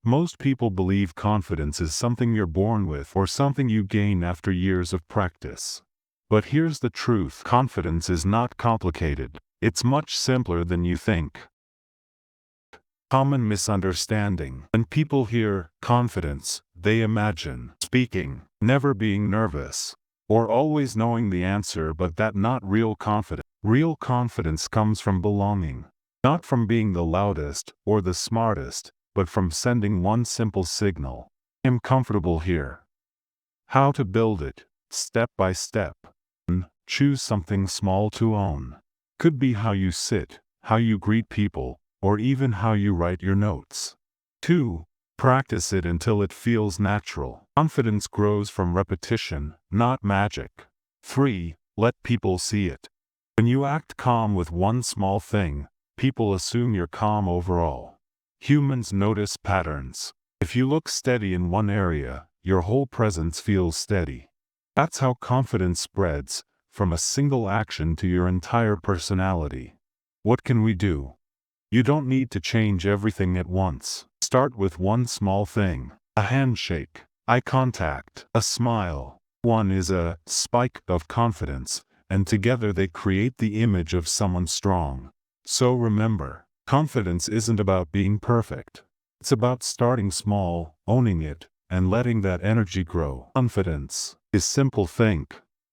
Most people believe confidence is something you're born with or something you gain after years of practice. But here's the truth: confidence is not complicated. It's much simpler than you think. Common misunderstanding. When people hear confidence, they imagine speaking, never being nervous, or always knowing the answer, but that's not real confidence. Real confidence comes from belonging, not from being the loudest or the smartest, but from sending one simple signal: I'm comfortable here. How to build it? Step by step. 1. Choose something small to own. Could be how you sit, how you greet people, or even how you write your notes. 2. Practice it until it feels natural. Confidence grows from repetition, not magic. 3. Let people see it. When you act calm with one small thing, people assume you're calm overall. Humans notice patterns. If you look steady in one area, your whole presence feels steady. That's how confidence spreads, from a single action to your entire personality. What can we do? You don't need to change everything at once. Start with one small thing: a handshake, eye contact, a smile. One is a spike of confidence, and together they create the image of someone strong. So remember, confidence isn't about being perfect. It's about starting small, owning it, and letting that energy grow. Confidence is simple. Think